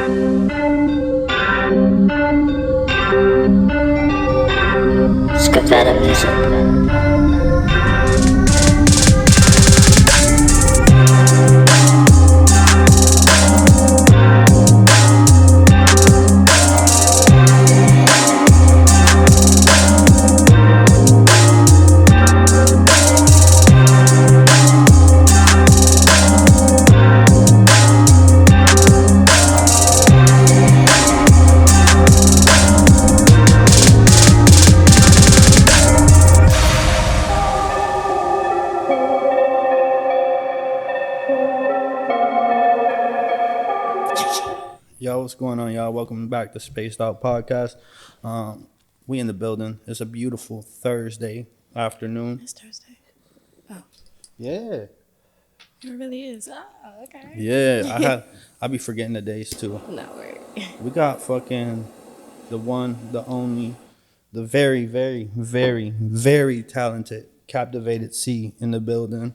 Captivated music. Yo, what's going on, y'all? Welcome back to SpacedOut Podcast. We in the building. It's a beautiful Thursday afternoon. It's Thursday. Oh, Yeah. it really is. Oh, okay. Yeah, I be forgetting the days too. No worry. We got fucking the one, the only, the very, very, very, very talented Captivated C in the building.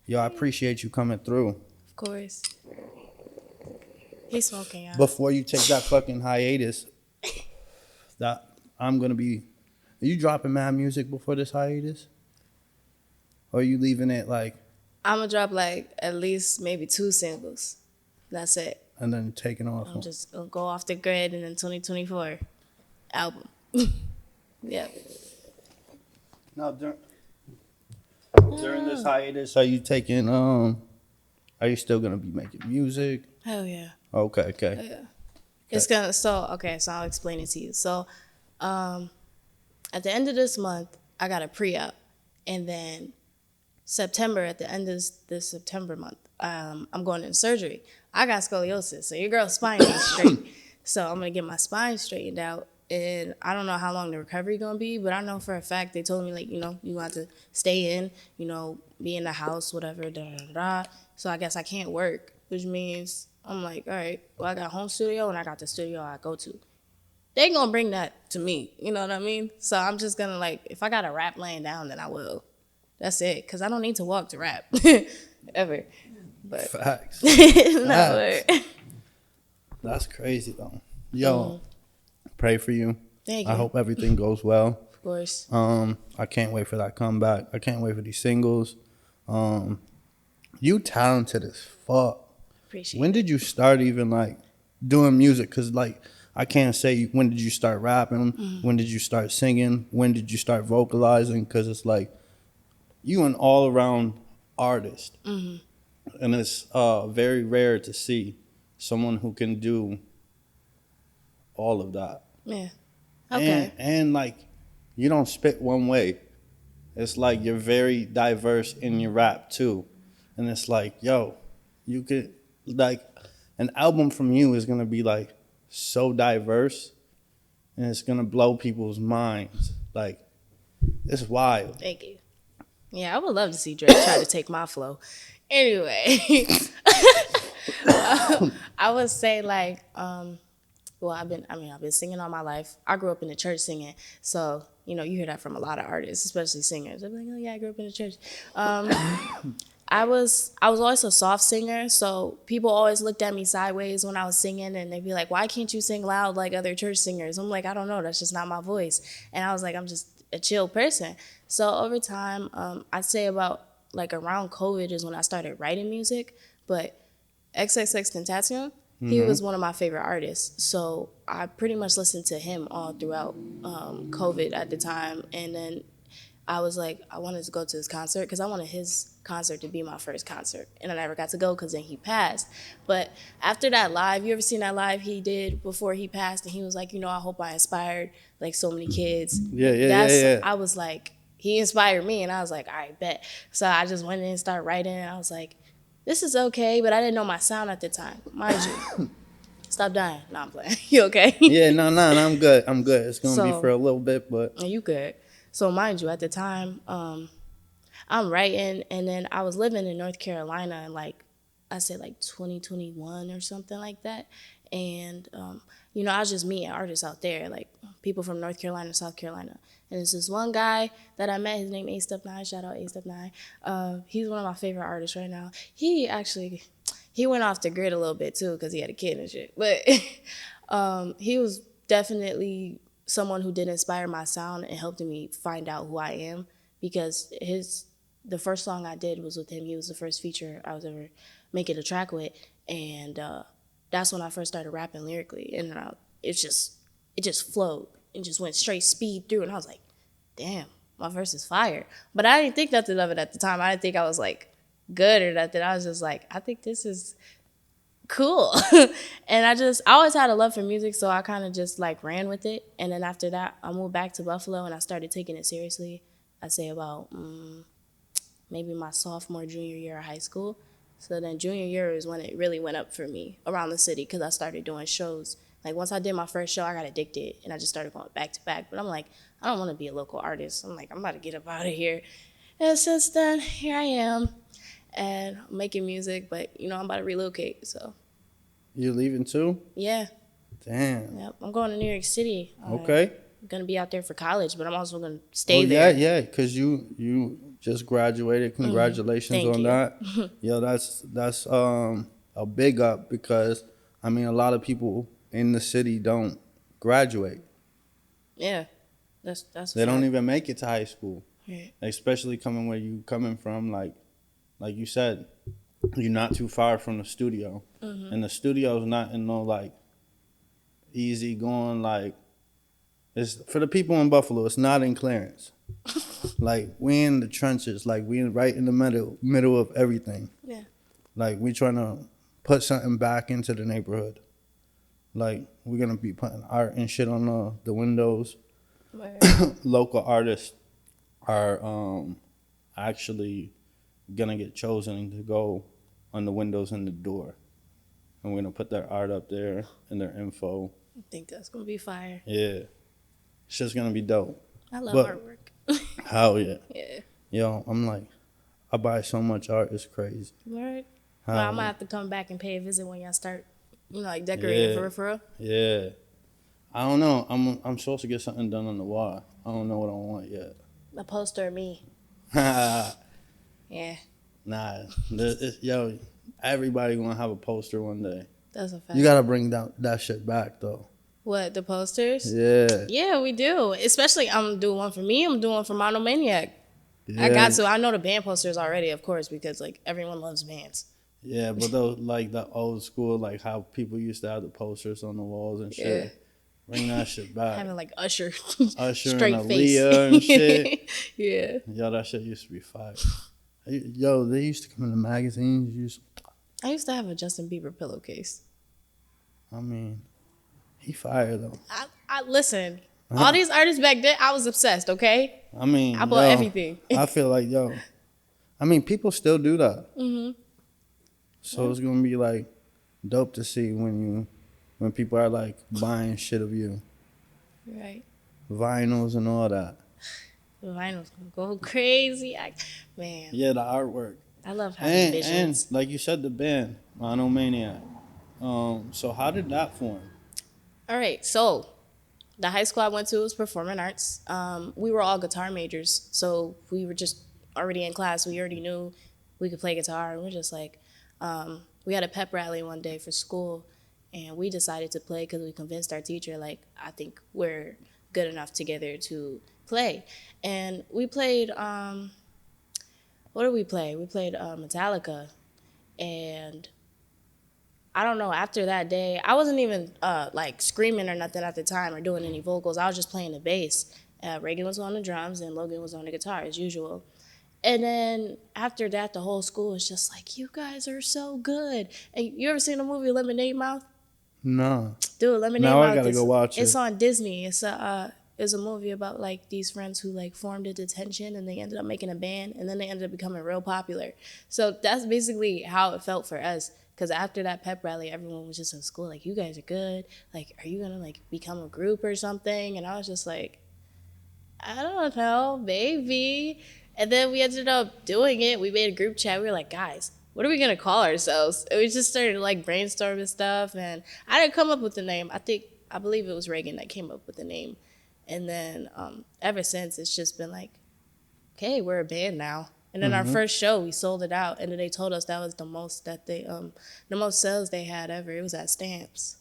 Yo, I appreciate you coming through. Of course. He's smoking, y'all. Before you take that fucking hiatus, that I'm gonna be. Are you dropping mad music before this hiatus? Or are you leaving it like? I'm going to drop like at least maybe 2 singles. That's it. And then taking off. I'm just going to go off the grid and then 2024 album. Yeah. Now during this hiatus, are you taking Are you still gonna be making music? Hell yeah. Okay. Yeah. It's going to, so I'll explain it to you. So at the end of this month, I got a pre-op. And then September, at the end of this September month, I'm going into surgery. I got scoliosis, so your girl's spine ain't straight. So I'm going to get my spine straightened out. And I don't know how long the recovery going to be, but I know for a fact they told me, like, you have to stay in, be in the house, whatever, da-da-da-da. So I guess I can't work, which means I'm like, all right, well, I got home studio and I got the studio I go to. They going to bring that to me, you know what I mean? So I'm just going to, like, if I got a rap laying down, then I will. That's it, because I don't need to walk to rap, ever. But Facts. no, Facts. That's crazy, though. Yo, pray for you. Thank you. I hope everything goes well. Of course. I can't wait for that comeback. I can't wait for these singles. You talented as fuck. Appreciate When did you start even, like, doing music? Because, like, I can't say when did you start rapping, when did you start singing, when did you start vocalizing, because it's like you an all-around artist. And it's very rare to see someone who can do all of that. Yeah. Okay. And like, you don't spit one way. It's like you're very diverse in your rap too. And it's like, yo, you could, like, an album from you is going to be like so diverse and it's going to blow people's minds. Like, it's wild. Thank you. Yeah, I would love to see Drake try to take my flow. Anyway, I would say, like, well, I've been singing all my life. I grew up in the church singing, so you hear that from a lot of artists, especially singers. They're like, oh yeah, I grew up in the church. I was always a soft singer, so people always looked at me sideways when I was singing, and they'd be like, why can't you sing loud like other church singers? I'm like, I don't know, that's just not my voice. And I was like, I'm just a chill person. So over time, I'd say about like around COVID is when I started writing music, but XXXTentacion, he was one of my favorite artists. So I pretty much listened to him all throughout COVID at the time. And then I was like, I wanted to go to his concert because I wanted his concert to be my first concert. And I never got to go because then he passed. But after that live, you ever seen that live he did before he passed? And he was like, I hope I inspired like so many kids. Yeah. I was like, he inspired me. And I was like, all right, bet. So I just went in and started writing. And I was like, this is okay, but I didn't know my sound at the time. Mind you. Stop dying. No, I'm playing. You okay? Yeah, no, I'm good. It's going to be for a little bit, but. You good. So mind you, at the time, I'm writing, and then I was living in North Carolina in I said 2021 or something like that. And, I was just meeting artists out there, like people from North Carolina, South Carolina. And there's this one guy that I met, his name A-Step 9, shout out A-Step 9. He's one of my favorite artists right now. He he went off the grid a little bit too because he had a kid and shit. But he was definitely someone who did inspire my sound and helped me find out who I am, because the first song I did was with him. He was the first feature I was ever making a track with, and that's when I first started rapping lyrically, and it just flowed and just went straight speed through, and I was like, damn, my verse is fire. But I didn't think nothing of it at the time. I didn't think I was like good or nothing. I was just like, I think this is cool. And I always had a love for music, so I kind of just like ran with it. And then after that, I moved back to Buffalo and I started taking it seriously. I'd say about maybe my sophomore, junior year of high school. So then junior year is when it really went up for me around the city, because I started doing shows. Like once I did my first show, I got addicted and I just started going back to back. But I'm like, I don't want to be a local artist. I'm like, I'm about to get up out of here. And since then, here I am, and I'm making music, but I'm about to relocate. So You leaving too? yeah. Damn. Yep. I'm going to New York City. Okay. I'm gonna be out there for college, but I'm also gonna stay there. Yeah, because you just graduated. Congratulations Thank on you. that. Yo, that's a big up, because I mean a lot of people in the city don't graduate. Yeah, that's. They don't even make it to high school. Yeah. Especially coming where you coming from, like you said, you're not too far from the studio, and the studio's not in no like easy going like. It's for the people in Buffalo. It's not in Clarence. Like we in the trenches. Like we right in the middle of everything. Yeah. Like we trying to put something back into the neighborhood. Like we're gonna be putting art and shit on the windows. Right. Local artists are actually gonna get chosen to go on the windows and the door, and we're gonna put their art up there and their info. I think that's gonna be fire. Yeah, it's just gonna be dope. I love But- artwork. Hell yeah. Yeah. Yo, I'm like, I buy so much art, it's crazy. Right. Hell Well, I'm yeah. gonna have to come back and pay a visit when y'all start, like decorating Yeah. for real. Yeah. I don't know. I'm supposed to get something done on the wall. I don't know what I want yet. A poster of me. Nah, Yeah, yo, everybody gonna have a poster one day. that's a fact. You gotta bring that shit back though. What, the posters? Yeah. Yeah, we do. Especially, I'm doing one for me. I'm doing one for Monomaniac. Yeah. I got to. I know the band posters already, of course, because like everyone loves bands. Yeah, but those like the old school, like how people used to have the posters on the walls and shit. Yeah. Bring that shit back. Having like Usher, Usher straight and face. Aaliyah and shit. Yeah. Yo, that shit used to be fire. Yo, they used to come in the magazines. I used to have a Justin Bieber pillowcase. I mean, he fire though. I listen. All these artists back then, I was obsessed. Okay, I mean, I bought everything. I feel like, yo, I mean, people still do that. So it's gonna be like dope to see when people are like buying shit of you, Right. vinyls and all that. The vinyl's gonna go crazy. Man, Yeah, the artwork. I love having And visions. like you said, the band Monomaniac. So how did that form? All right, so the high school I went to was performing arts. We were all guitar majors, so we were just already in class. We already knew we could play guitar, and we're just like, we had a pep rally one day for school, and we decided to play because we convinced our teacher, like, I think we're good enough together to play. And we played, what did we play? We played Metallica, and I don't know, after that day, I wasn't even like screaming or nothing at the time or doing any vocals. I was just playing the bass. Reagan was on the drums and Logan was on the guitar as usual. And then after that, the whole school was just like, you guys are so good. And you ever seen the movie Lemonade Mouth? No. Dude, Lemonade Now I Mouth. gotta go watch It's it. on Disney. It's a movie about like these friends who like formed a detention and they ended up making a band and then they ended up becoming real popular. So that's basically how it felt for us. Because after that pep rally, everyone was just in school like, you guys are good. Like, are you gonna like become a group or something? And I was just like, I don't know, maybe. And then we ended up doing it. We made a group chat. We were like, guys, what are we gonna call ourselves? And we just started like brainstorming stuff. And I didn't come up with the name. I believe it was Reagan that came up with the name. And then ever since, it's just been like, okay, we're a band now. And then our first show, we sold it out, and then they told us that was the most that they the most sales they had ever. It was at Stamps,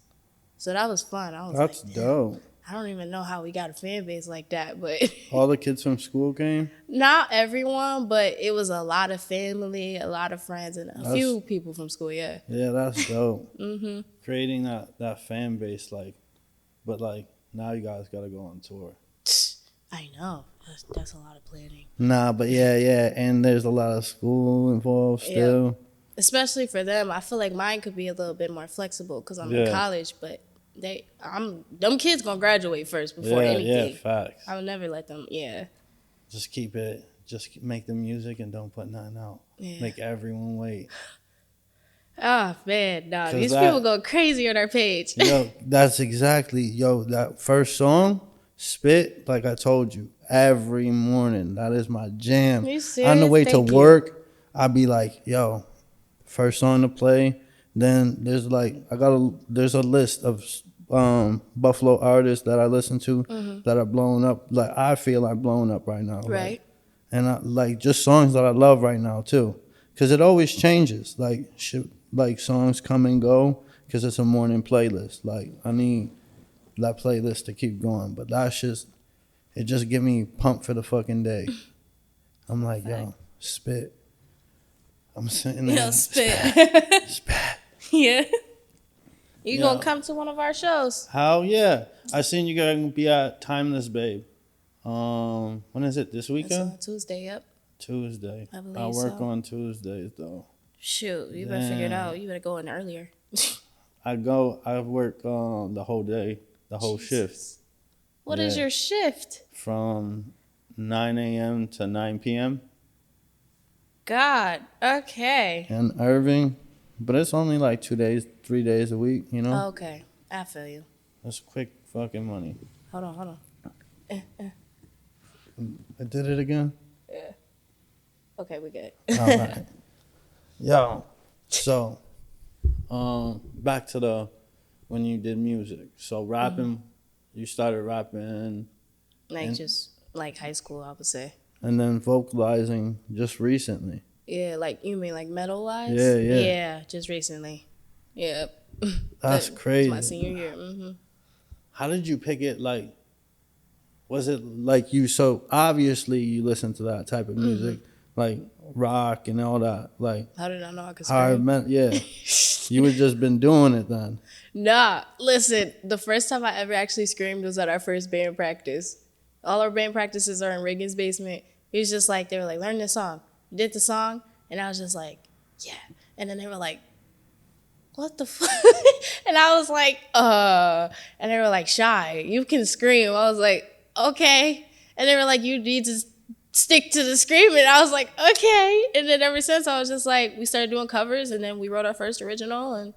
so that was fun. I was That's like, dope. I don't even know how we got a fan base like that, but All the kids from school came? not everyone, but it was a lot of family, a lot of friends, and a few people from school. Yeah. Yeah, that's dope. Creating that fan base, like, but like now you guys gotta go on tour. I know. That's a lot of planning. Nah, but yeah, and there's a lot of school involved still. Yeah. Especially for them, I feel like mine could be a little bit more flexible because I'm in college, but them kids gonna graduate first before anything. Yeah, facts. I would never let them. Yeah. Just keep it. Just make the music and don't put nothing out. Yeah. Make everyone wait. Oh man, nah, these people go crazy on our page. Yo, that's exactly that first song, Spit. Like I told you, every morning that is my jam. You serious? On the way to Thank you. work, I'd be like, yo, first song to play. Then there's there's a list of Buffalo artists that I listen to that are blowing up. Like I feel like blowing up right now. Right. And I like just songs that I love right now too, because it always changes. Like songs come and go because it's a morning playlist. Like I need that playlist to keep going, but it just get me pumped for the fucking day. I'm like, yo, spit. I'm sitting there. Yo, spit. Spit. Yeah. You gonna come to one of our shows? Hell yeah! I seen you gonna be at Timeless Babe. When is it? This weekend? It's on Tuesday. Yep. Tuesday. I believe I work so. on Tuesdays though. Shoot, you better figure it out. You better go in earlier. I work the whole day, the whole shift. What is your shift? From 9 a.m. to 9 p.m. God. Okay. in Irving, but it's only like 3 days a week, you know? Okay. I feel you. That's quick fucking money. Hold on. I did it again? Yeah. Okay, we good. All right. Yo, so, back to when you did music. So rapping, you started rapping. Just like high school, I would say. And then vocalizing just recently. Yeah, like you mean like metal wise? Yeah. Yeah, just recently. Yeah. That's crazy. My senior year. How did you pick it? Like, was it like you? So obviously you listen to that type of music, like rock and all that. Like, How did I know I could how I scream? meant, yeah. You would just been doing it then. Nah, listen. The first time I ever actually screamed was at our first band practice. All our band practices are in Reagan's basement. It was just like, they were like, learn this song. We did the song, and I was just like, yeah. And then they were like, what the fuck? And I was like, and they were like, Shy, you can scream. I was like, okay. And they were like, you need to stick to the screaming. I was like, okay. And then ever since, I was just like, we started doing covers, and then we wrote our first original, and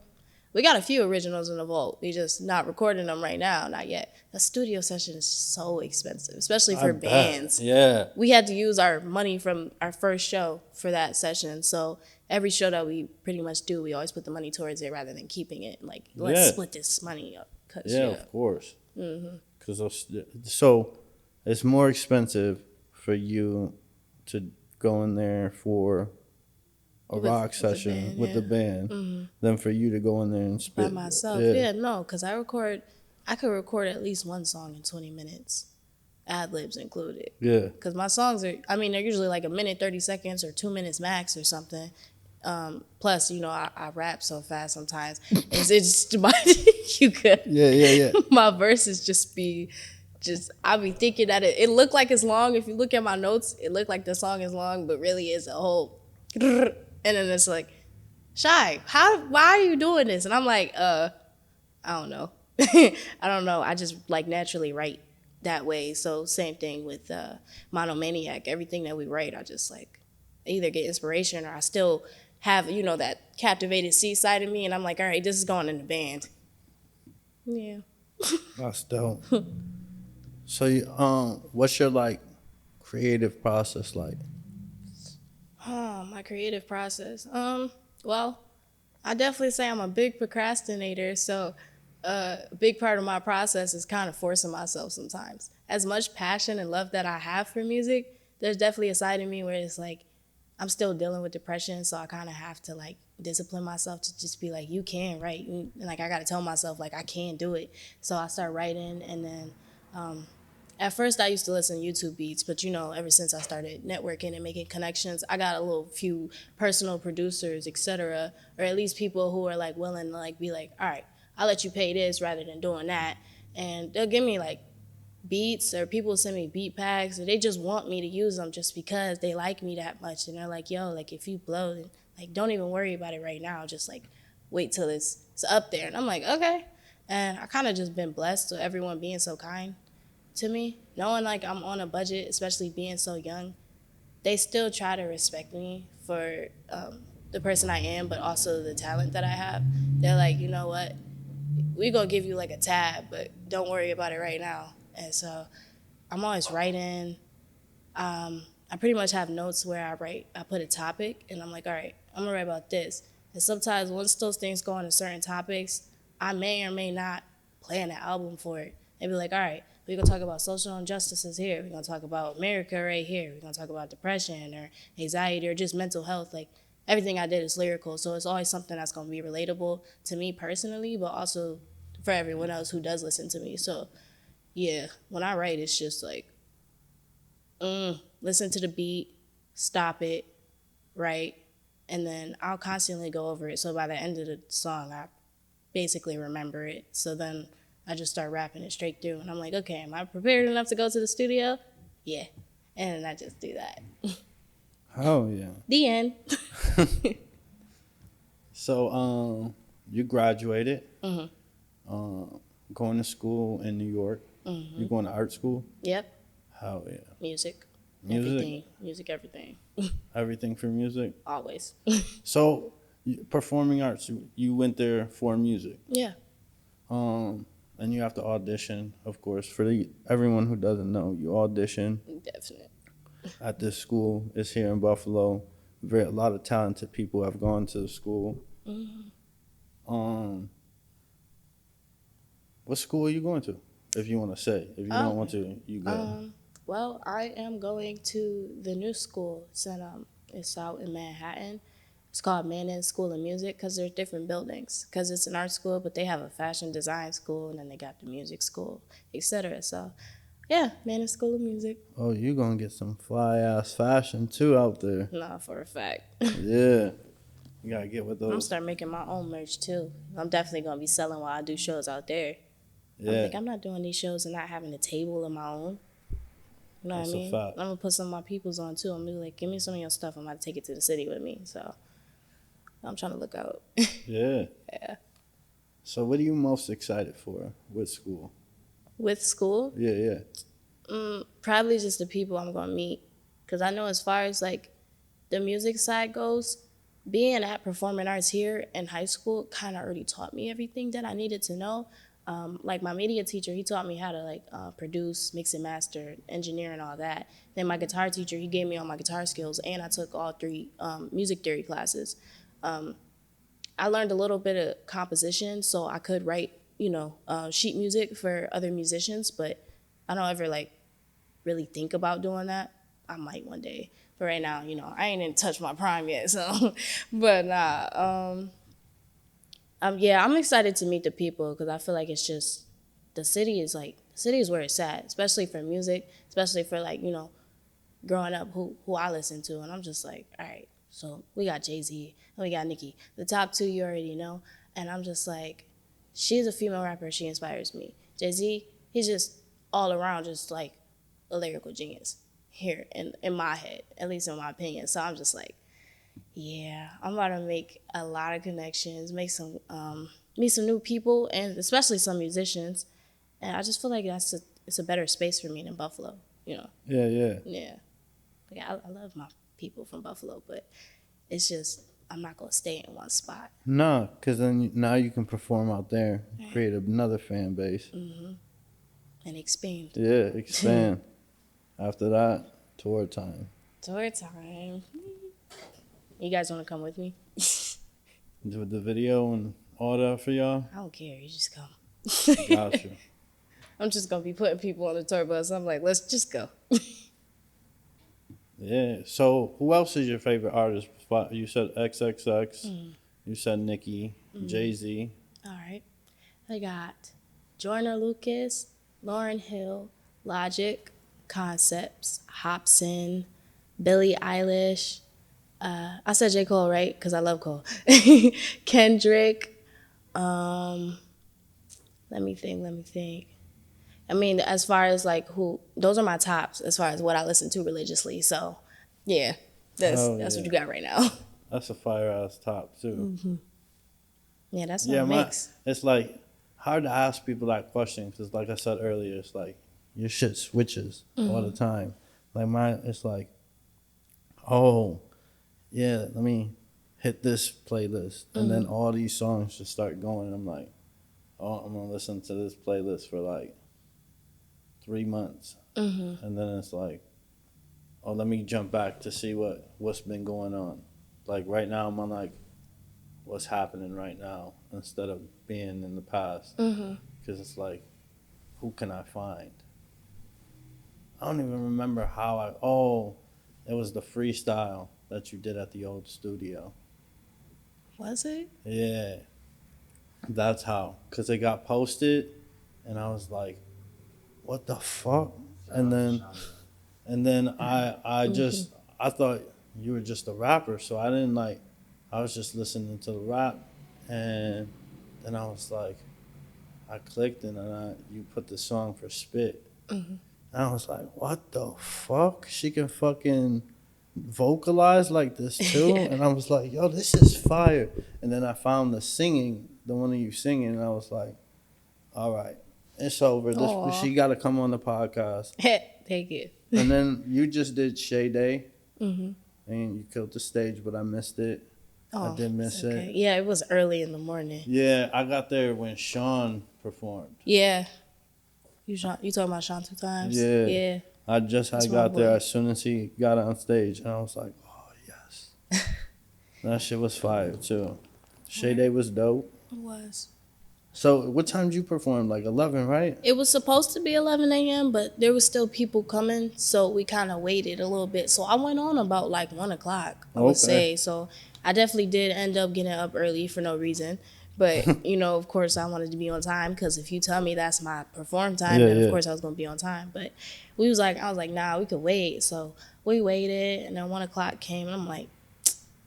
we got a few originals in the vault. We just not recording them right now, not yet. The studio session is so expensive, especially for bands. Yeah. We had to use our money from our first show for that session. So every show that we pretty much do, we always put the money towards it rather than keeping it. Like, let's split this money up. Of course. Because so it's more expensive for you to go in there for a rock session with the band than for you to go in there and spit by myself. Yeah, no, because I could record at least one song in 20 minutes, ad-libs included. Yeah. Because my songs they're usually like a minute, 30 seconds or 2 minutes max or something. Plus, I rap so fast sometimes. It's you could. Yeah. My verses I be thinking that it looked like it's long. If you look at my notes, it looked like the song is long, but really it's a whole, and then it's like, Shy, why are you doing this? And I'm like, I don't know. I don't know. I just like naturally write that way. So same thing with Monomaniac. Everything that we write, I just like either get inspiration or I still have, that Captivated C side of me. And I'm like, all right, this is going in the band. Yeah. That's dope. So, what's your like creative process like? Oh, my creative process. Well, I definitely say I'm a big procrastinator. So, a big part of my process is kind of forcing myself sometimes. As much passion and love that I have for music, there's definitely a side of me where it's like, I'm still dealing with depression, so I kind of have to like discipline myself to just be like, you can write, and like I got to tell myself like I can do it. So I start writing, and then at first I used to listen to YouTube beats, but ever since I started networking and making connections, I got a little few personal producers, etc., or at least people who are like willing to like be like, all right, I'll let you pay this rather than doing that, and they'll give me like beats, or people send me beat packs, or they just want me to use them just because they like me that much, and they're like, yo, like if you blow, then like don't even worry about it right now, just like wait till it's up there. And I'm like, okay. And I kind of just been blessed with everyone being so kind to me, knowing like I'm on a budget, especially being so young. They still try to respect me for the person I am, but also the talent that I have. They're like, you know what, we gonna give you like a tab, but don't worry about it right now. And so I'm always writing. I pretty much have notes where I put a topic, and I'm like, all right, I'm gonna write about this. And sometimes once those things go on to certain topics, I may or may not plan an album for it. And be like, all right, we're gonna talk about social injustices here. We're gonna talk about America right here. We're gonna talk about depression or anxiety or just mental health. Like everything I did is lyrical, so it's always something that's gonna be relatable to me personally, but also for everyone else who does listen to me. So yeah, when I write, it's just like, listen to the beat, stop it, write, and then I'll constantly go over it. So by the end of the song, I basically remember it. So then I just start rapping it straight through, and I'm like, okay, am I prepared enough to go to the studio? Yeah, and then I just do that. Oh yeah. The end. So you graduated. Going to school in New York. You going to art school? Yep. How yeah. Music. Music? Everything. Music, everything. Everything for music? Always. So performing arts, you went there for music. Yeah. And you have to audition, of course. For everyone who doesn't know, you audition Definitely. at this school. It's here in Buffalo. A lot of talented people have gone to the school. What school are you going to? If you want to say. If you don't want to, you go. Well, I am going to the new school. It's out in Manhattan. It's called Manning School of Music because there's different buildings. Because it's an art school, but they have a fashion design school, and then they got the music school, etc. So, yeah, Manning School of Music. Oh, you going to get some fly-ass fashion, too, out there. Nah, for a fact. Yeah. You got to get with those. I'm going to start making my own merch, too. I'm definitely going to be selling while I do shows out there. Yeah. I'm not doing these shows and not having a table of my own. You know That's what I mean? a fact. I'm going to put some of my peoples on, too. I'm going to be like, give me some of your stuff. I'm going to take it to the city with me. So I'm trying to look out. Yeah. Yeah. So what are you most excited for with school? With school? Yeah. Probably just the people I'm going to meet. Because I know as far as, like, the music side goes, being at performing arts here in high school kind of already taught me everything that I needed to know. Like my media teacher, he taught me how to produce, mix and master, engineer and all that. Then my guitar teacher, he gave me all my guitar skills, and I took all 3 music theory classes. I learned a little bit of composition, so I could write, sheet music for other musicians, but I don't ever really think about doing that. I might one day, but right now, I ain't in touch my prime yet, so, but nah, I'm excited to meet the people because I feel like it's just the city is where it's at, especially for music, especially for growing up who I listen to, and I'm just like, all right, so we got Jay-Z and we got Nicki, the top 2 you already know, and I'm just like, she's a female rapper, she inspires me. Jay-Z, he's just all around just like a lyrical genius here in my head, at least in my opinion. So I'm just like, yeah, I'm about to make a lot of connections, meet some new people, and especially some musicians. And I just feel like it's a better space for me than Buffalo, Yeah. Yeah. Like I love my people from Buffalo, but it's just I'm not gonna stay in one spot. No, because then now you can perform out there, create another fan base. And expand. Yeah, expand. After that, tour time. Tour time. You guys want to come with me? With the video and all that for y'all? I don't care. You just come. Gotcha. I'm just going to be putting people on the tour bus. I'm like, let's just go. Yeah. So who else is your favorite artist? You said XXX. You said Nicki, Jay-Z. All right. I got Joyner Lucas, Lauryn Hill, Logic, Concepts, Hobson, Billie Eilish. I said J. Cole, right? Because I love Cole. Kendrick. Let me think. I mean, as far as like who, those are my tops as far as what I listen to religiously. So, yeah, that's what you got right now. That's a fire ass top too. Yeah, that's my mix. It's like hard to ask people that question because, like I said earlier, it's like your shit switches all the time. Like mine, it's like, oh, yeah, let me hit this playlist, and then all these songs just start going. And I'm like, oh, I'm gonna listen to this playlist for like 3 months, and then it's like, oh, let me jump back to see what's been going on. Like right now, I'm on like what's happening right now instead of being in the past, because it's like, who can I find? I don't even remember how it was the freestyle that you did at the old studio. Was it? Yeah, that's how, because it got posted, and I was like, what the fuck? And then I thought you were just a rapper, so I didn't like, I was just listening to the rap, and then I was like, I clicked, and then you put the song for Spit. And I was like, what the fuck? She can fucking vocalize like this too? And I was like, yo, this is fire. And then I found the one of you singing, and I was like, all right, it's over. She got to come on the podcast. Thank you. And then you just did Shay Day, and you killed the stage, but I missed it. I did miss it. Yeah, it was early in the morning. Yeah, I got there when Sean performed. Yeah. You talking about Sean 2 times? Yeah. I got there as soon as he got on stage, and I was like, oh, yes. That shit was fire, too. Shay Day was dope. It was. So what time did you perform? Like 11, right? It was supposed to be 11 a.m., but there was still people coming, so we kind of waited a little bit. So I went on about like 1 o'clock, I would say. So I definitely did end up getting up early for no reason. But, of course, I wanted to be on time because if you tell me that's my perform time, then of course I was going to be on time. But I was like, nah, we could wait. So we waited, and then 1 o'clock came, and I'm like,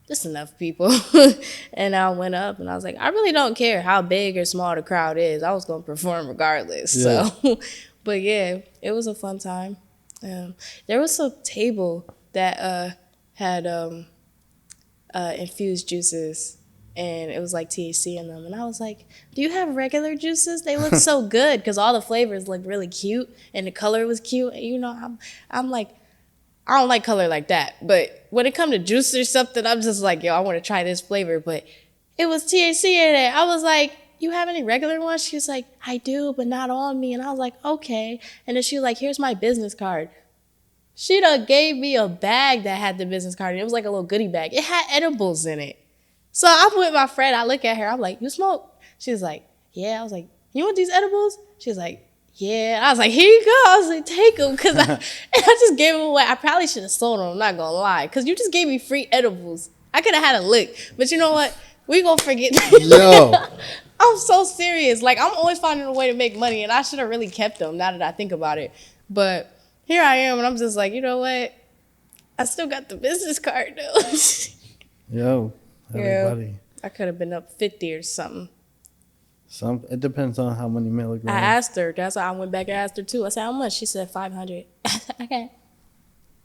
just enough people. And I went up, and I was like, I really don't care how big or small the crowd is. I was going to perform regardless. Yeah. So, but yeah, it was a fun time. There was a table that had infused juices, and it was like THC in them. And I was like, do you have regular juices? They look so good because all the flavors looked really cute, and the color was cute. And, I'm like, I don't like color like that. But when it comes to juice or something, I'm just like, yo, I want to try this flavor. But it was THC in it. I was like, you have any regular ones? She was like, I do, but not on me. And I was like, okay. And then she was like, here's my business card. She done gave me a bag that had the business card. It was like a little goodie bag. It had edibles in it. So I'm with my friend. I look at her. I'm like, you smoke? She was like, yeah. I was like, you want these edibles? She was like, yeah. I was like, here you go. I was like, take them. Because I just gave them away. I probably should have sold them. I'm not going to lie. Because you just gave me free edibles. I could have had a lick. But you know what? We going to forget. Yo. I'm so serious. Like, I'm always finding a way to make money. And I should have really kept them now that I think about it. But here I am. And I'm just like, you know what? I still got the business card, though. Yo, everybody. Yeah, I could have been up 50 or something. It depends on how many milligrams. I asked her. That's why I went back and asked her too. I said, how much? She said 500. I said, okay.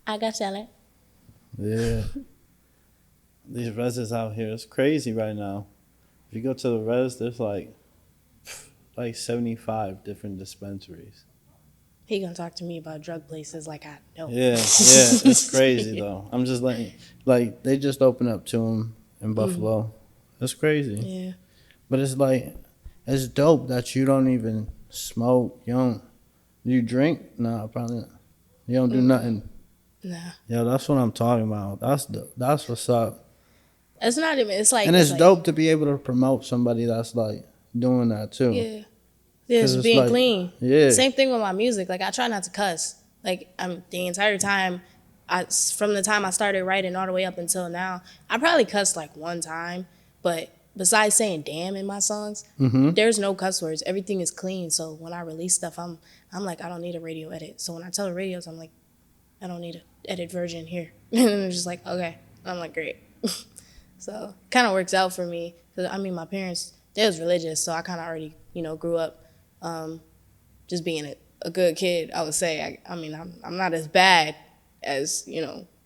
I got sell it. Yeah. These reses out here, it's crazy right now. If you go to the res, there's like 75 different dispensaries. He gonna talk to me about drug places like I know. Yeah, it's crazy though. I'm just like they just opened up to them in Buffalo. It's crazy. Yeah. But it's like, it's dope that you don't even smoke. Do you drink? No, probably not. You don't do nothing. Nah. Yeah, that's what I'm talking about. That's what's up. It's not even, it's like. And it's dope to be able to promote somebody that's like doing that too. Yeah. It's being like, clean. Yeah. Same thing with my music. Like, I try not to cuss. Like, the entire time from the time I started writing all the way up until now, I probably cussed like one time, but besides saying damn in my songs, there's no cuss words. Everything is clean. So when I release stuff, I'm like, I don't need a radio edit. So when I tell the radios, I'm like, I don't need an edit version here. And they're just like, okay. I'm like, great. So kind of works out for me. Cause I mean, my parents, they was religious, so I kind of already, grew up just being a good kid, I would say. I mean, I'm not as bad as,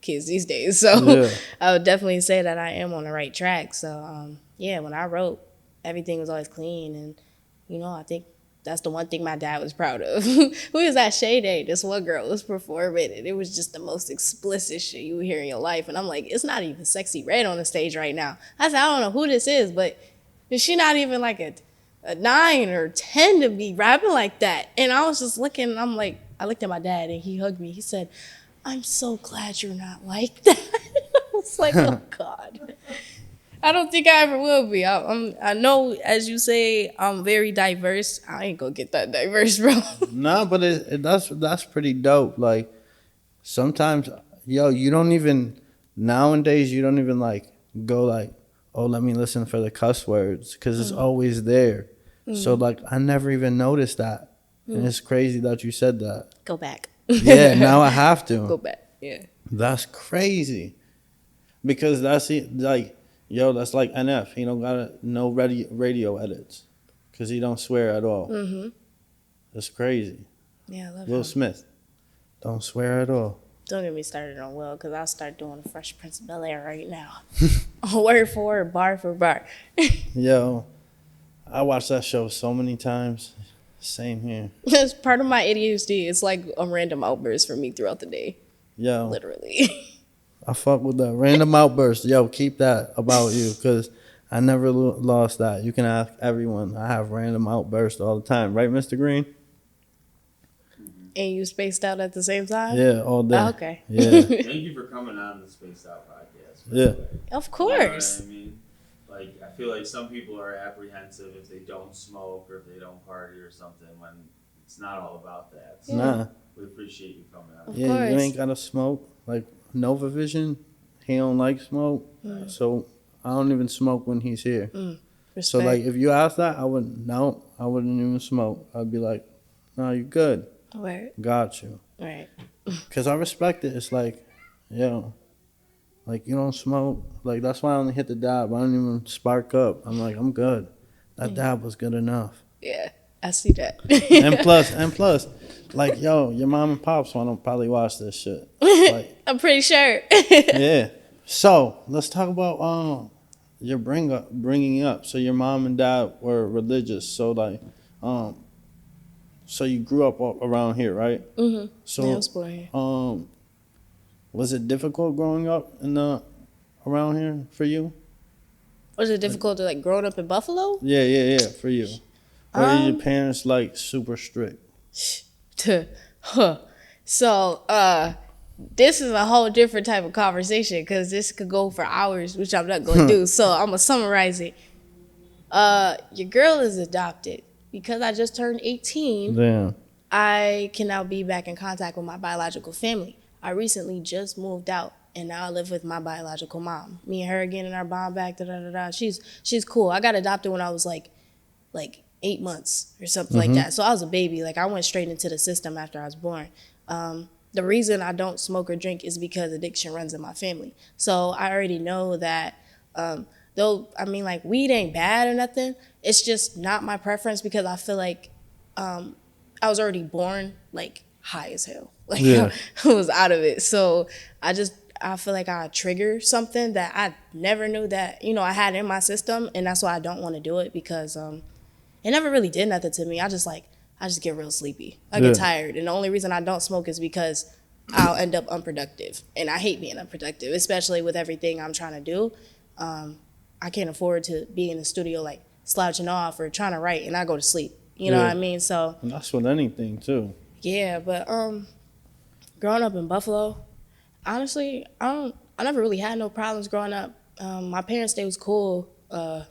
kids these days. So Yeah. I would definitely say that I am on the right track. So, yeah, when I wrote, everything was always clean. And, I think that's the one thing my dad was proud of. We was at Shea Day. This one girl was performing, and it was just the most explicit shit you would hear in your life. And I'm like, it's not even Sexy Red on the stage right now. I said, I don't know who this is, but is she not even like a 9 or 10 to be rapping like that? And I was just looking, and I'm like, I looked at my dad, and he hugged me. He said, I'm so glad you're not like that. I was like, oh, God. I don't think I ever will be. I know, as you say, I'm very diverse. I ain't gonna get that diverse, bro. No, but that's pretty dope. Like sometimes, you don't even nowadays. You don't even like go like, oh, let me listen for the cuss words because it's always there. So like, I never even noticed that, and it's crazy that you said that. Go back. Yeah, now I have to. Go back. Yeah. That's crazy, because that's it. Like, that's like NF. He don't got no radio edits because he don't swear at all. That's crazy. Yeah, I love Will him. Smith don't swear at all. Don't get me started on Will, because I'll start doing the Fresh Prince of Bel-Air right now. Word for word, bar for bar. Yo, I watched that show so many times. Same here. That's part of my ADHD. It's like a random outburst for me throughout the day. Yo, Literally. I fuck with that random outburst. Yo, keep that about you, because I never lost that. You can ask everyone. I have random outbursts all the time. Right, Mr. Green? And you spaced out at the same time? Yeah, all day. Oh, okay. Yeah. Thank you for coming on the Spaced Out Podcast. by Yeah. the way. Of You know course. what I mean? Like, I feel like some people are apprehensive if they don't smoke or if they don't party or something, when it's not all about that. So Nah. we appreciate you coming on. Of Yeah, you course. ain't gotta smoke. Like Nova Vision, he don't like smoke, so I don't even smoke when he's here. Respect. So like, if you ask that, I wouldn't even smoke. I'd be like, no, you good, Word. got you, Right. because I respect it. It's like, like you don't smoke. Like that's why I only hit the dab. I don't even spark up. I'm like, I'm good. That dab was good enough. Yeah, I see that. And plus, like, your mom and pops want to probably watch this shit. Like, I'm pretty sure. yeah. So let's talk about your bringing up. So your mom and dad were religious. So like, so you grew up around here, right? Mm-hmm. So Yeah, I was born here. was it difficult growing up around here for you? Was it difficult to like growing up in Buffalo? Yeah, for you. Or are your parents like super strict? So, this is a whole different type of conversation, because this could go for hours, which I'm not going to do. So I'm gonna summarize it. Your girl is adopted. Because I just turned 18, Damn. I can now be back in contact with my biological family. I recently just moved out, and now I live with my biological mom. Me and her again in our bond back. She's cool. I got adopted when I was like 8 months or something like that. So I was a baby. Like, I went straight into the system after I was born. The reason I don't smoke or drink is because addiction runs in my family. So I already know that, though, I mean, like, weed ain't bad or nothing. It's just not my preference, because I feel like I was already born, like, high as hell. Like, Yeah. I was out of it. So I feel like I trigger something that I never knew that, I had in my system. And that's why I don't want to do it, because it never really did nothing to me. I just get real sleepy. I get tired. And the only reason I don't smoke is because I'll end up unproductive. And I hate being unproductive, especially with everything I'm trying to do. I can't afford to be in the studio, like, slouching off or trying to write, and I go to sleep. You know what I mean? So And that's with anything too. yeah, but growing up in Buffalo, honestly, I never really had no problems growing up. My parents, they was cool. They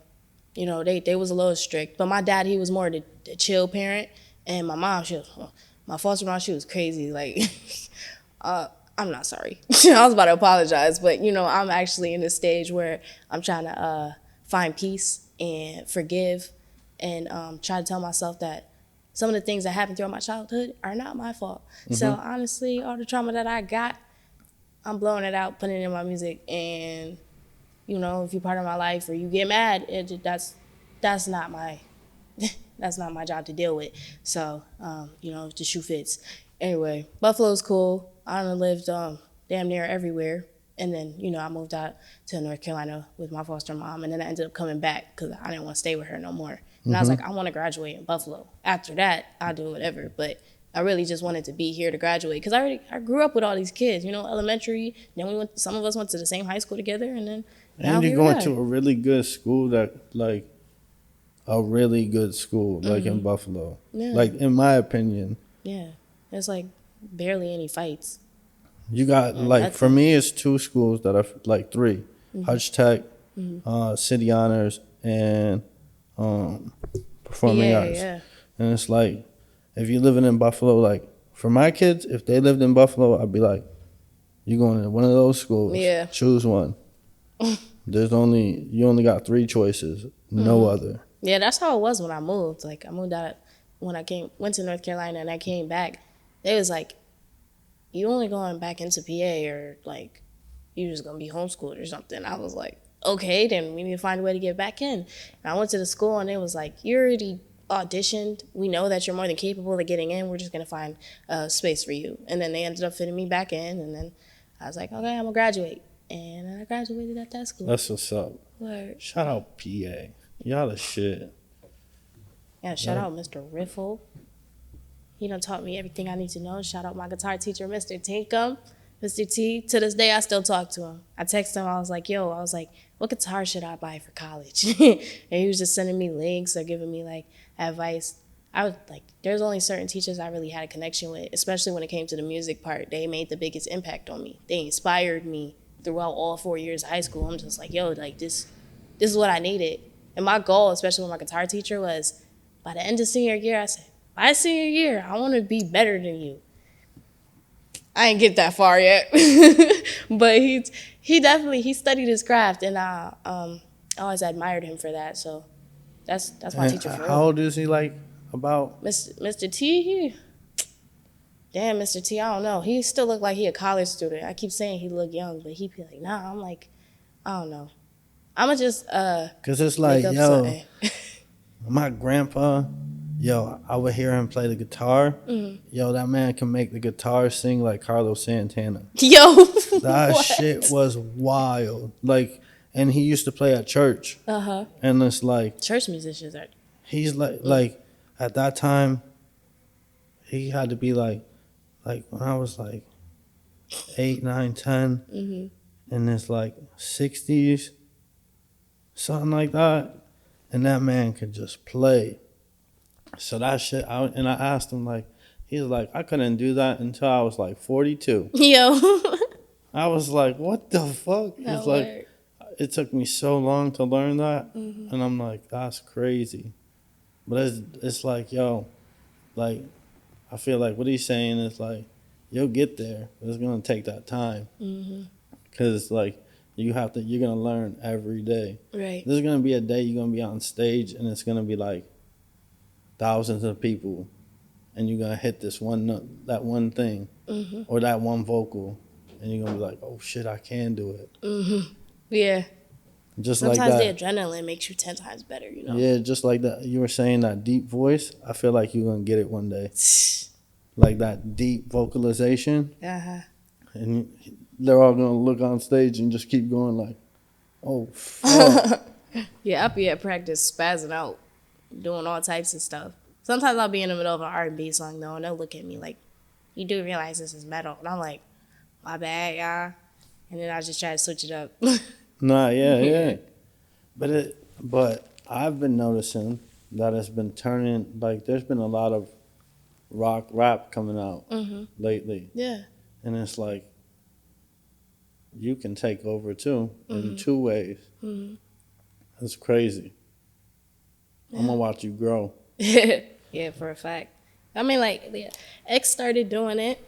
was a little strict, but my dad, he was more the chill parent, and my mom, my foster mom, she was crazy. Like, I I'm not sorry. I was about to apologize, but you know, I'm actually in this stage where I'm trying to find peace and forgive, and try to tell myself that some of the things that happened throughout my childhood are not my fault. So honestly, all the trauma that I got, I'm blowing it out, putting it in my music, and you know, if you're part of my life or you get mad, that's not my that's not my job to deal with. So, you know, if the shoe fits. Anyway, Buffalo's cool. I done lived damn near everywhere. And then, you know, I moved out to North Carolina with my foster mom. And then I ended up coming back because I didn't want to stay with her no more. And I was like, I want to graduate in Buffalo. After that, I'll do whatever. But I really just wanted to be here to graduate because I grew up with all these kids, you know, elementary. Then some of us went to the same high school together. And then And you're going to a really good school a really good school, like in Buffalo. Yeah. Like, in my opinion. Yeah. There's like barely any fights. You got, for me, it's two schools that are, like, three. Hutch Tech, City Honors, and Performing Arts. Yeah. And it's like, if you're living in Buffalo, like, for my kids, if they lived in Buffalo, I'd be like, you're going to one of those schools. Yeah. Choose one. You only got three choices, no other. Yeah, that's how it was when I moved. Like, I moved out when went to North Carolina, and I came back. They was like, you only going back into PA, or like, you just gonna be homeschooled or something. I was like, okay, then we need to find a way to get back in. And I went to the school, and it was like, you already auditioned. We know that you're more than capable of getting in. We're just gonna find a space for you. And then they ended up fitting me back in, and then I was like, okay, I'm gonna graduate. And I graduated at that school. That's what's up. Word. Shout out PA. Y'all the shit. Yeah, shout out Mr. Riffle. He done taught me everything I need to know. Shout out my guitar teacher, Mr. Tinkum. Mr. T, to this day, I still talk to him. I texted him, I was like, what guitar should I buy for college? And he was just sending me links or giving me, like, advice. I was like, there's only certain teachers I really had a connection with, especially when it came to the music part. They made the biggest impact on me. They inspired me throughout all 4 years of high school. I'm just like, like, this is what I needed. And my goal, especially with my guitar teacher, was by the end of senior year, I said, by senior year, I want to be better than you. I ain't get that far yet. But he definitely studied his craft, and I always admired him for that. So that's my teacher for real. How old is he, like, about? Mr. T, damn, Mr. T, I don't know. He still look like he a college student. I keep saying he look young, but he be like, nah. I'm like, I don't know. I'ma just because it's like, my grandpa, I would hear him play the guitar. That man can make the guitar sing like Carlos Santana. That shit was wild. Like, and he used to play at church. And it's like, church musicians are. He's like at that time, he had to be like when I was like 8, 9, 10, and it's like 60s, something like that, and that man could just play. So that shit, I asked him, like, he was like, I couldn't do that until I was like 42. I was like, what the fuck? He's like, it took me so long to learn that, and I'm like, that's crazy. But it's like, like, I feel like what he's saying is like, you'll get there, but it's gonna take that time. Because like, you're gonna learn every day. Right. There's gonna be a day you're gonna be on stage, and it's gonna be like thousands of people, and you're gonna hit this one note, that one thing, or that one vocal, and you're gonna be like, oh shit, I can do it. Yeah. Just sometimes like that. The adrenaline makes you 10 times better, you know? Yeah, just like that. You were saying that deep voice. I feel like you're going to get it one day. Like that deep vocalization. And they're all going to look on stage and just keep going like, oh, fuck. Yeah, I'll be at practice spazzing out, doing all types of stuff. Sometimes I'll be in the middle of an R&B song, though, and they'll look at me like, you do realize this is metal. And I'm like, my bad, y'all. And then I just try to switch it up. Nah, yeah. But I've been noticing that it's been turning, like, there's been a lot of rap coming out lately. Yeah. And it's like, you can take over too, in 2 ways. It's crazy. I'm going to watch you grow. Yeah, for a fact. I mean, like, X started doing it,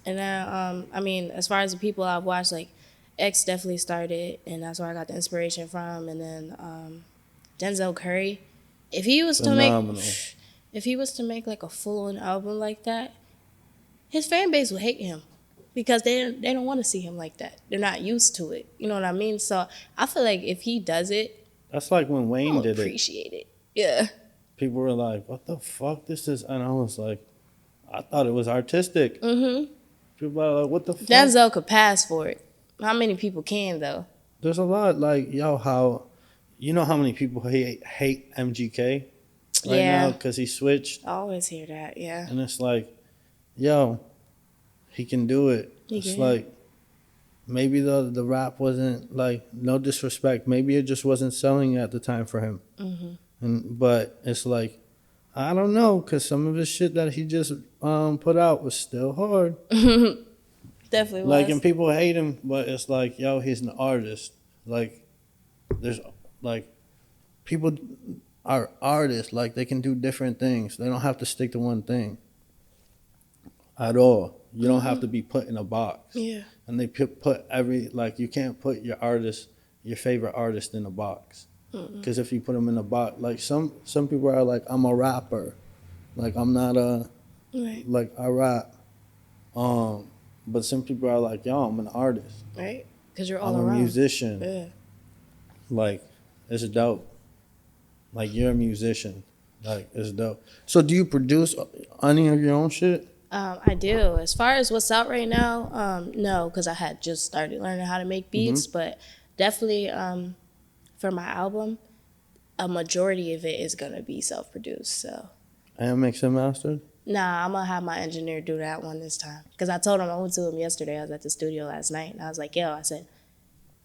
And then, I mean, as far as the people I've watched, like X definitely started, and that's where I got the inspiration from. And then Denzel Curry, if he was Phenomenal. if he was to make like a full-on album like that, his fan base would hate him because they don't want to see him like that. They're not used to it. You know what I mean? So I feel like if he does it, That's like when Wayne I'll did it. appreciate it. Yeah. People were like, "What the fuck? This is," and I was like, "I thought it was artistic." Mm-hmm. People are like, "What the fuck?" Denzel could pass for it. How many people can though? There's a lot like how, you know how many people hate MGK right Yeah. now because he switched, I always hear that. Yeah. and it's like, yo, he can do it. He It's can. like maybe the rap wasn't like, no disrespect, maybe it just wasn't selling at the time for him. But it's like, I don't know, because some of his shit that he just put out was still hard. Definitely was. Like, and people hate him, but it's like, yo, he's an artist. Like, there's like, people are artists. Like, they can do different things. They don't have to stick to one thing at all. You don't have to be put in a box. Yeah. And they put every, like, you can't put your favorite artist in a box. Because if you put them in a box, like some people are like, I'm a rapper. Like, I'm not Right. like, I rap. But some people are like, yo, I'm an artist. Right. Because you're all I'm around. a musician. Yeah. Like, it's dope. Like, you're a musician. Like, it's dope. So do you produce any of your own shit? I do. As far as what's out right now, no, because I had just started learning how to make beats, but definitely for my album, a majority of it is gonna be self-produced. So And mix and mastered? nah, I'm gonna have my engineer do that one this time. Because I told him, I went to him yesterday. I was at the studio last night, and I was like, yo, I said,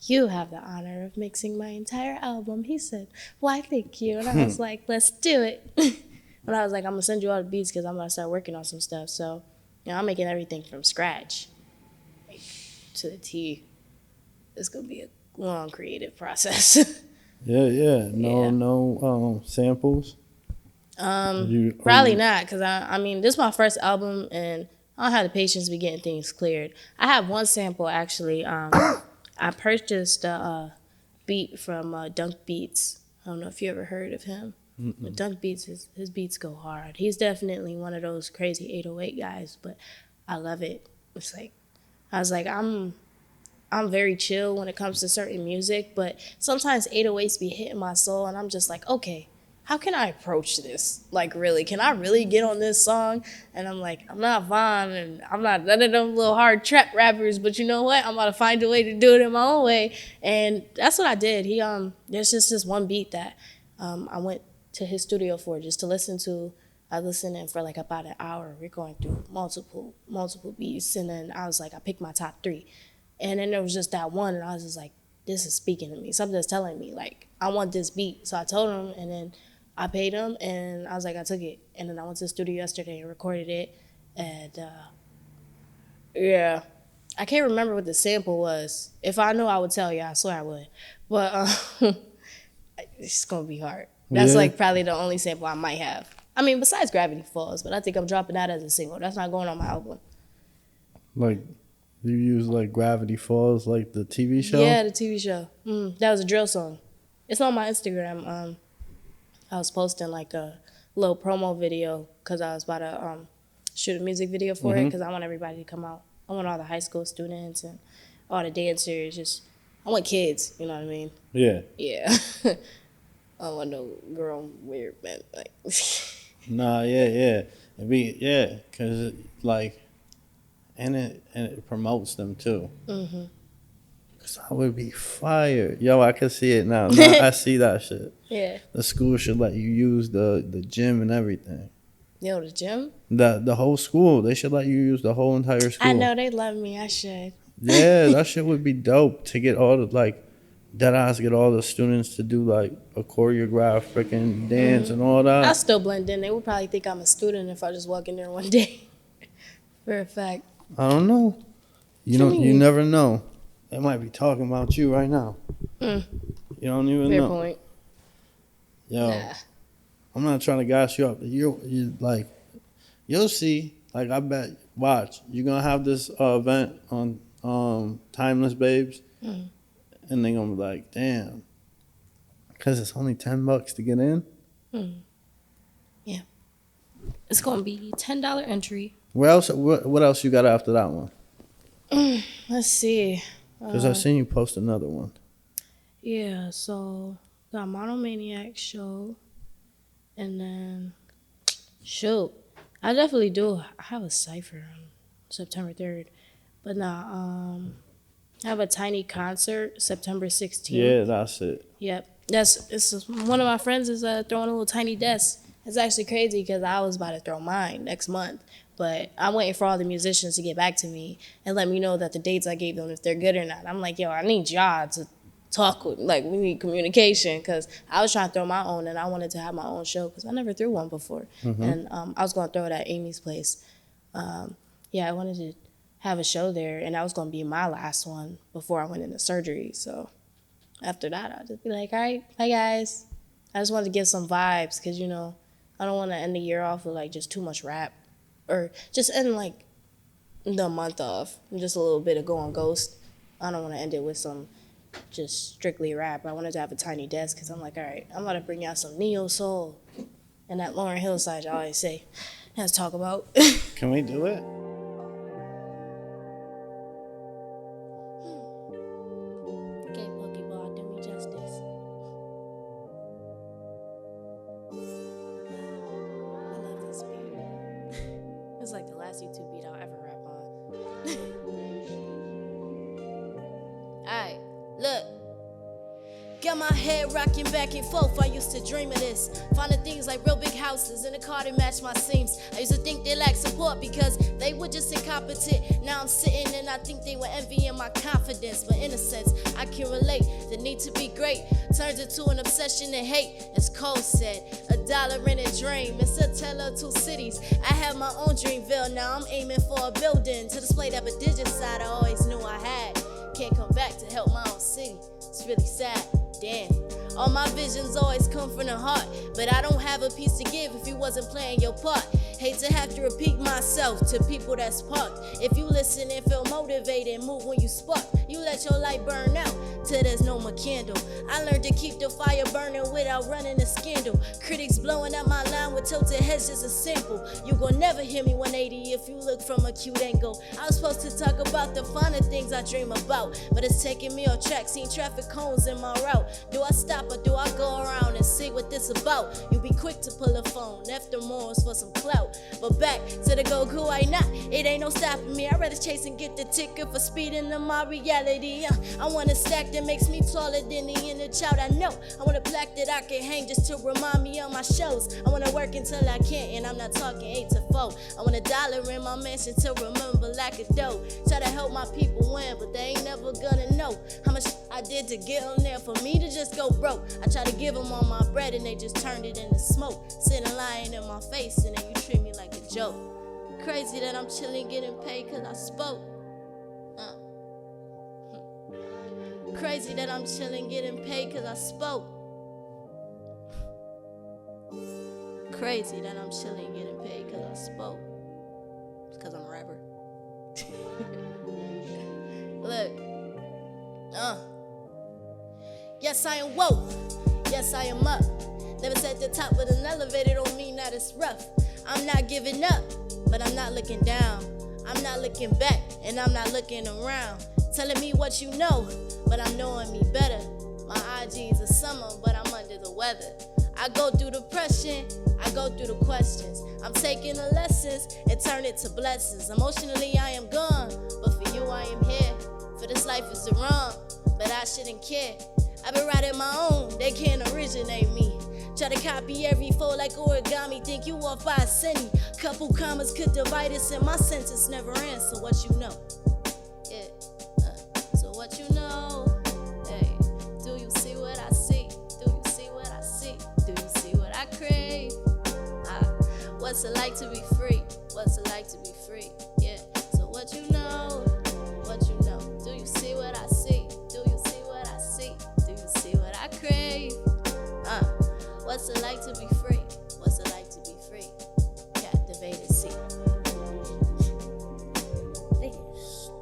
you have the honor of mixing my entire album. He said, why, thank you. And I was like, let's do it. And I was like, I'm gonna send you all the beats because I'm gonna start working on some stuff. So, you know, I'm making everything from scratch, like, to the T. It's gonna be a long creative process. Yeah. Yeah. No samples? Probably not, because I mean, this is my first album, and I don't have the patience to be getting things cleared. I have one sample actually. I purchased a beat from Dunk Beats. I don't know if you ever heard of him. But Dunk Beats, his beats go hard. He's definitely one of those crazy 808 guys, but I love it. It's like, I was like, I'm very chill when it comes to certain music, but sometimes 808s be hitting my soul, and I'm just like, okay, how can I approach this? Like, really, can I really get on this song? And I'm like, I'm not Vaughn, and I'm not none of them little hard trap rappers, but you know what? I'm gonna find a way to do it in my own way, and that's what I did. There's just this one beat that I went to his studio for just to listen to. I listened in for like about an hour. We're going through multiple beats, and then I was like, I picked my top 3. And then there was just that one, and I was just like, this is speaking to me. Something's telling me, like, I want this beat. So I told him, and then I paid him, and I was like, I took it. And then I went to the studio yesterday and recorded it. And, yeah. I can't remember what the sample was. If I knew, I would tell you. I swear I would. But it's going to be hard. That's, like, probably the only sample I might have. I mean, besides Gravity Falls, but I think I'm dropping that as a single. That's not going on my album. Like, you use like Gravity Falls, like the TV show? Yeah, the TV show. That was a drill song. It's on my Instagram. I was posting like a little promo video because I was about to shoot a music video for it because I want everybody to come out. I want all the high school students and all the dancers. I want kids, you know what I mean? Yeah. Yeah. I don't want no grown weird men. Like. Nah, yeah. Because like, and it promotes them too. Cause I would be fired. Yo, I can see it now. I see that shit. Yeah. The school should let you use the gym and everything. Yo, the gym? The whole school. They should let you use the whole entire school. I know they love me. I should. Yeah, that shit would be dope to get all the like get all the students to do like a choreographed freaking dance and all that. I still blend in. They would probably think I'm a student if I just walk in there one day. For a fact. I don't know. You What you you mean? never know. They might be talking about you right now. You don't even Fair know. point. Yo, Nah. I'm not trying to gas you up. You like, you'll see. Like, I bet, watch, you're going to have this event on Timeless Babes, and they're going to be like, damn, because it's only $10 to get in? Yeah. It's going to be $10 entry. What else you got after that one? Let's see. Because I've seen you post another one. Yeah, so got Monomaniac show. And then, shoot, I definitely do. I have a cypher on September 3rd. But nah, I have a tiny concert September 16th. Yeah, that's it. Yep. It's one of my friends is throwing a little tiny desk. It's actually crazy because I was about to throw mine next month. But I'm waiting for all the musicians to get back to me and let me know that the dates I gave them, if they're good or not. I'm like, yo, I need y'all to talk with, like, we need communication, because I was trying to throw my own and I wanted to have my own show because I never threw one before. And I was going to throw it at Amy's place. I wanted to have a show there, and that was going to be my last one before I went into surgery. So after that, I'll just be like, all right, bye, guys. I just wanted to give some vibes because, you know, I don't want to end the year off with, like, just too much rap. Or just end, like, the month off. Just a little bit of going ghost. I don't want to end it with some just strictly rap. I wanted to have a tiny desk because I'm like, all right, I'm about to bring out some neo soul. And that Lauren Hill side I always say, let's talk about. Can we do it? Okay, Pokeball, do me justice. I love this beat. It's like the last YouTube beat I'll ever rap on. Alright, look. Got my head rocking back and forth, I used to dream of this. Finding things like real big houses in a car that match my seams. I used to think they lacked support because they were just incompetent. Now I'm sitting and I think they were envying my confidence. But in a sense, I can relate. The need to be great turns into an obsession and hate. As Cole said, $1 in a dream. It's a tale of two cities. I have my own Dreamville, now I'm aiming for a building to display that prodigious side I always knew I had. Can't come back to help my own city. It's really sad. Damn. All my visions always come from the heart, but I don't have a piece to give if you wasn't playing your part. Hate to have to repeat myself to people that's parked. If you listen and feel motivated, move when you spark. You let your light burn out till there's no more candle. I learned to keep the fire burning without running a scandal. Critics blowing up my line with tilted heads just a sample. You gon' never hear me 180 if you look from a cute angle. I was supposed to talk about the finer things I dream about, but it's taking me off track, seeing traffic cones in my route. Do I stop or do I go around and see what this about? You be quick to pull a phone after morals for some clout. But back to the Goku, I not. It ain't no stopping me. I'd rather chase and get the ticket for speeding in my reality. I want a stack that makes me taller than the inner child I know. I want a plaque that I can hang just to remind me of my shows. I want to work until I can't, and I'm not talking 8 to 4. I want $1 in my mansion to remember lack of dough. Try to help my people win, but they ain't never gonna know how much I did to get on there for me to just go broke. I try to give them all my bread and they just turned it into smoke. Sitting lying in my face and then you treat me like a joke. Crazy that I'm chilling getting paid cause I spoke. Crazy that I'm chilling getting paid cause I spoke. Crazy that I'm chilling getting paid cause I spoke. It's cause I'm a rapper. Look. Yes, I am woke. Yes, I am up. Never sat at the top with an elevator, don't mean that it's rough. I'm not giving up, but I'm not looking down. I'm not looking back, and I'm not looking around. Telling me what you know, but I'm knowing me better. My IG's a summer, but I'm under the weather. I go through depression, I go through the questions. I'm taking the lessons and turn it to blessings. Emotionally, I am gone, but for you, I am here. For this life is the wrong, but I shouldn't care. I've been writing my own, they can't originate me. Try to copy every fold like origami, think you off by a centi. Couple commas could divide us and my sentence never ends. So what you know? Yeah, so what you know? Hey, do you see what I see? Do you see what I see? Do you see what I crave? What's it like to be free? What's it like to be free? Yeah, so what you know? What you know? Do you see what I see? Do you see what I see? Do you see what I crave? What's it like to be free? What's it like to be free? Captivated C.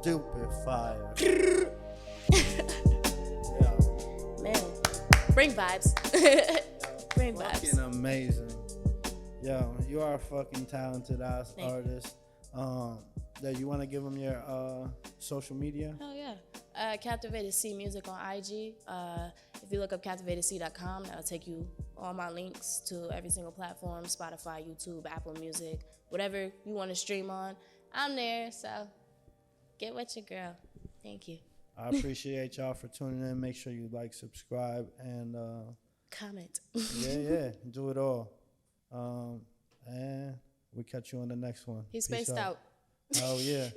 Stupid fire. Man, bring vibes. Bring Fucking vibes. amazing. Yo, you are a fucking talented ass Thank you. artist. That you want to give them your social media? Oh yeah. Captivated C Music on IG. If you look up CaptivatedC.com, that'll take you all my links to every single platform: Spotify, YouTube, Apple Music, whatever you want to stream on. I'm there, so get with your girl. Thank you. I appreciate y'all for tuning in. Make sure you like, subscribe, and Comment. yeah, do it all. And we catch you on the next one. He's spaced out. Oh yeah.